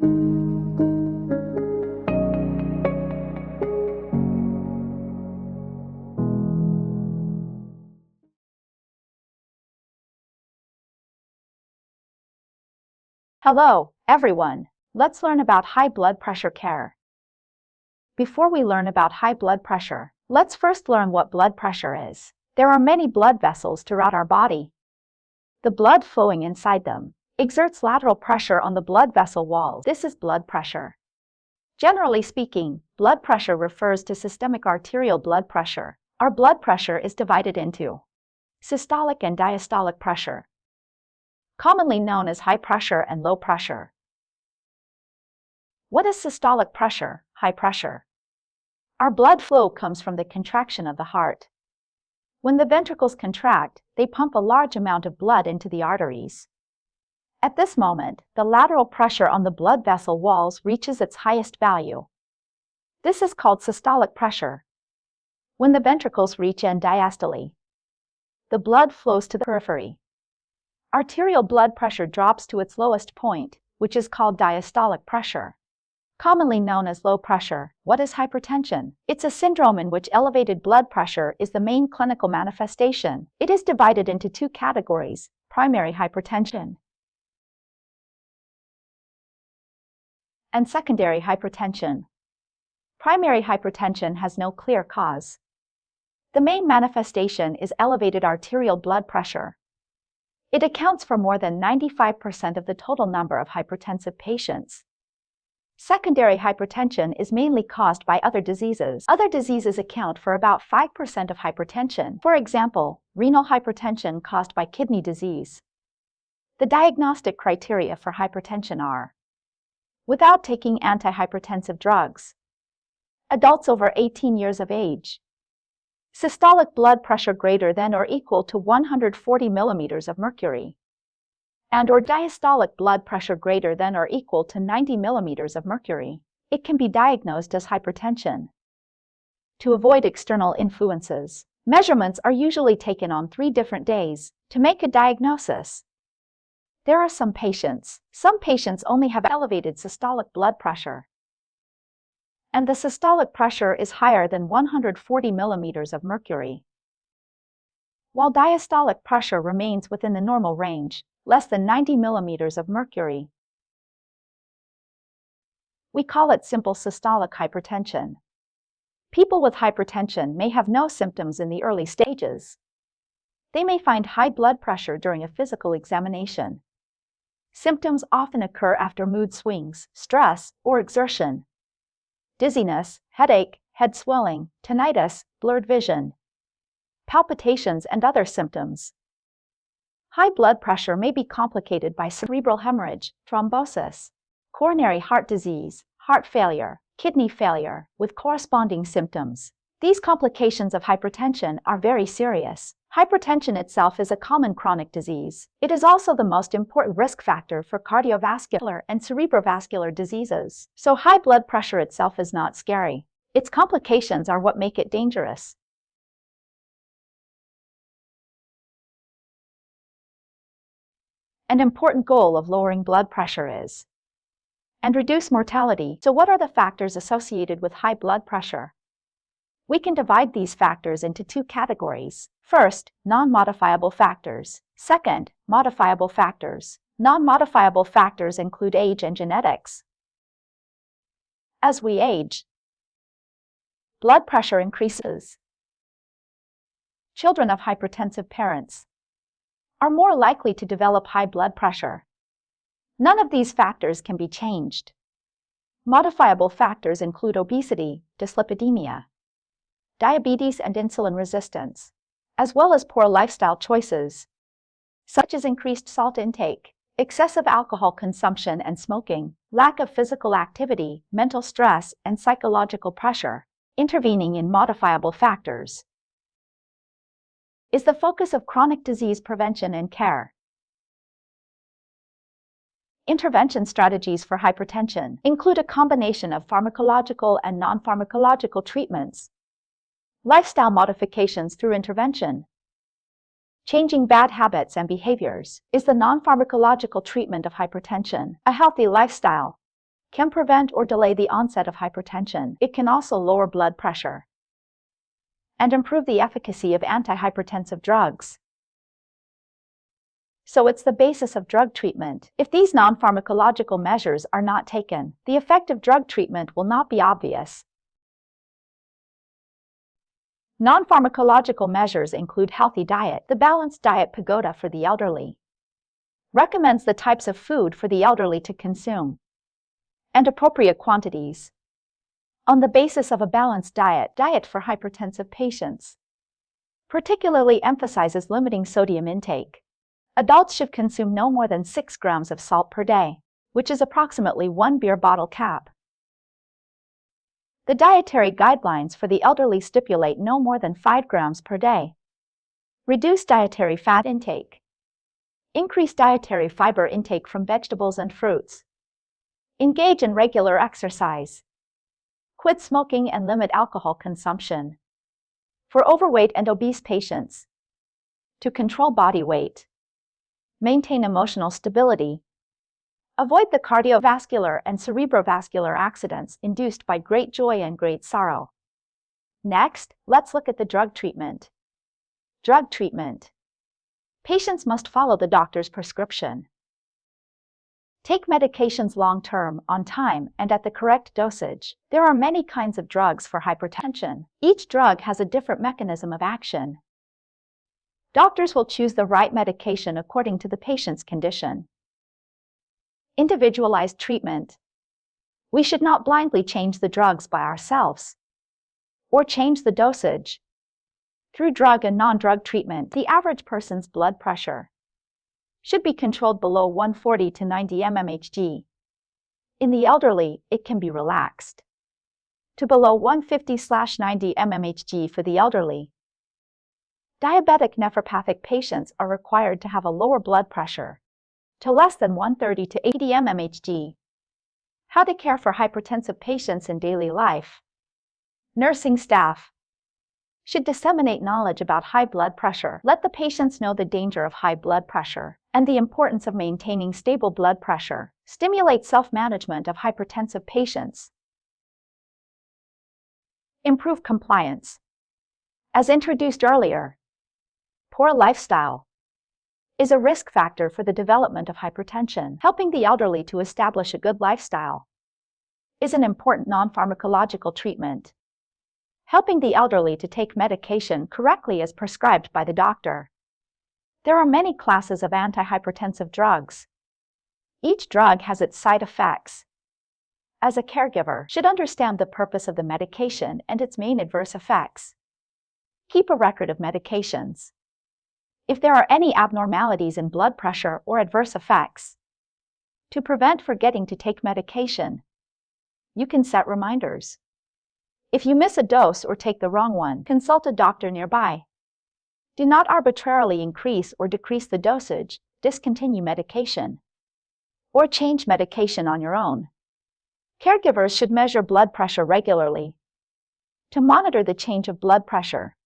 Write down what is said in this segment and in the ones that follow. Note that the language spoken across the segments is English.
Hello, everyone. Let's learn about high blood pressure care. Before we learn about high blood pressure, let's first learn what blood pressure is. There are many blood vessels throughout our body. The blood flowing inside them exerts lateral pressure on the blood vessel walls. This is blood pressure. Generally speaking, blood pressure refers to systemic arterial blood pressure. Our blood pressure is divided into systolic and diastolic pressure, commonly known as high pressure and low pressure. What is systolic pressure, high pressure? Our blood flow comes from the contraction of the heart. When the ventricles contract, they pump a large amount of blood into the arteries. At this moment, the lateral pressure on the blood vessel walls reaches its highest value. This is called systolic pressure. When the ventricles reach end diastole, the blood flows to the periphery. Arterial blood pressure drops to its lowest point, which is called diastolic pressure, commonly known as low pressure. What is hypertension? It's a syndrome in which elevated blood pressure is the main clinical manifestation. It is divided into two categories: primary hypertension and secondary hypertension. Primary hypertension has no clear cause. The main manifestation is elevated arterial blood pressure. It accounts for more than 95% of the total number of hypertensive patients. Secondary hypertension is mainly caused by other diseases. Other diseases account for about 5% of hypertension. For example, renal hypertension caused by kidney disease. The diagnostic criteria for hypertension are: without taking antihypertensive drugs, adults over 18 years of age, systolic blood pressure greater than or equal to 140 millimeters of mercury, and/or diastolic blood pressure greater than or equal to 90 millimeters of mercury. It can be diagnosed as hypertension. To avoid external influences, measurements are usually taken on 3 different days to make a diagnosis. There are some patients only have elevated systolic blood pressure, and the systolic pressure is higher than 140 millimeters of mercury, while diastolic pressure remains within the normal range, less than 90 millimeters of mercury. We call it simple systolic hypertension. People with hypertension may have no symptoms in the early stages. They may find high blood pressure during a physical examination. Symptoms often occur after mood swings, stress, or exertion. Dizziness, headache, head swelling, tinnitus, blurred vision, palpitations, and other symptoms. High blood pressure may be complicated by cerebral hemorrhage, thrombosis, coronary heart disease, heart failure, kidney failure, with corresponding symptoms. These complications of hypertension are very serious. Hypertension itself is a common chronic disease. It is also the most important risk factor for cardiovascular and cerebrovascular diseases. So high blood pressure itself is not scary. Its complications are what make it dangerous. An important goal of lowering blood pressure is and reduce mortality. So what are the factors associated with high blood pressure? We can divide these factors into 2 categories. First, non-modifiable factors. Second, modifiable factors. Non-modifiable factors include age and genetics. As we age, blood pressure increases. Children of hypertensive parents are more likely to develop high blood pressure. None of these factors can be changed. Modifiable factors include obesity, dyslipidemia, diabetes, and insulin resistance, as well as poor lifestyle choices, such as increased salt intake, excessive alcohol consumption and smoking, lack of physical activity, mental stress, and psychological pressure. Intervening in modifiable factors is the focus of chronic disease prevention and care. Intervention strategies for hypertension include a combination of pharmacological and non-pharmacological treatments, lifestyle modifications through intervention. Changing bad habits and behaviors is the non-pharmacological treatment of hypertension. A healthy lifestyle can prevent or delay the onset of hypertension. It can also lower blood pressure and improve the efficacy of antihypertensive drugs. So it's the basis of drug treatment. If these non-pharmacological measures are not taken, the effect of drug treatment will not be obvious. Non-pharmacological measures include healthy diet. The Balanced Diet Pagoda for the Elderly recommends the types of food for the elderly to consume and appropriate quantities. On the basis of a balanced diet for hypertensive patients particularly emphasizes limiting sodium intake. Adults should consume no more than 6 grams of salt per day, which is approximately 1 beer bottle cap. The dietary guidelines for the elderly stipulate no more than 5 grams per day. Reduce dietary fat intake. Increase dietary fiber intake from vegetables and fruits. Engage in regular exercise. Quit smoking and limit alcohol consumption. For overweight and obese patients, to control body weight, maintain emotional stability, avoid the cardiovascular and cerebrovascular accidents induced by great joy and great sorrow. Next, let's look at the drug treatment. Drug treatment. Patients must follow the doctor's prescription. Take medications long-term, on time, and at the correct dosage. There are many kinds of drugs for hypertension. Each drug has a different mechanism of action. Doctors will choose the right medication according to the patient's condition. Individualized treatment. We should not blindly change the drugs by ourselves or change the dosage. Through drug and non-drug treatment, the average person's blood pressure should be controlled below 140 to 90 mmHg. In the elderly, it can be relaxed to below 150/90 mmHg for the elderly. Diabetic nephropathic patients are required to have a lower blood pressure to less than 130 to 80 mmHg. How to care for hypertensive patients in daily life. Nursing staff should disseminate knowledge about high blood pressure. Let the patients know the danger of high blood pressure and the importance of maintaining stable blood pressure. Stimulate self-management of hypertensive patients. Improve compliance. As introduced earlier, poor lifestyle is a risk factor for the development of hypertension. Helping the elderly to establish a good lifestyle is an important non-pharmacological treatment. Helping the elderly to take medication correctly as prescribed by the doctor. There are many classes of antihypertensive drugs. Each drug has its side effects. As a caregiver, should understand the purpose of the medication and its main adverse effects. Keep a record of medications. If there are any abnormalities in blood pressure or adverse effects, to prevent forgetting to take medication, you can set reminders. If you miss a dose or take the wrong one, consult a doctor nearby. Do not arbitrarily increase or decrease the dosage, discontinue medication, or change medication on your own. Caregivers should measure blood pressure regularly to monitor the change of blood pressure.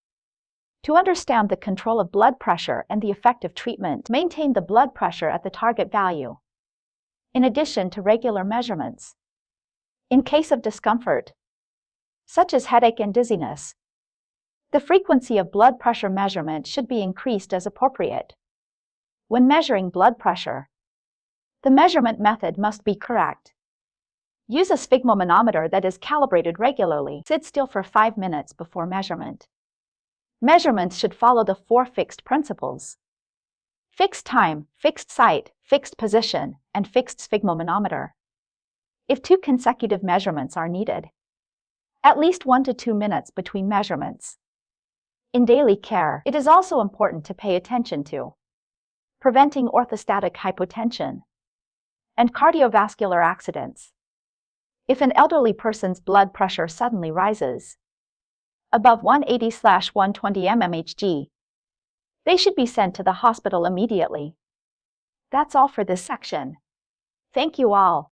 To understand the control of blood pressure and the effective treatment, maintain the blood pressure at the target value, in addition to regular measurements. In case of discomfort, such as headache and dizziness, the frequency of blood pressure measurement should be increased as appropriate. When measuring blood pressure, the measurement method must be correct. Use a sphygmomanometer that is calibrated regularly. Sit still for 5 minutes before measurement. Measurements should follow the 4 fixed principles: fixed time, fixed site, fixed position, and fixed sphygmomanometer. If 2 consecutive measurements are needed, at least 1 to 2 minutes between measurements. In daily care, it is also important to pay attention to preventing orthostatic hypotension and cardiovascular accidents. If an elderly person's blood pressure suddenly rises above 180/120 mmHg, they should be sent to the hospital immediately. That's all for this section. Thank you all.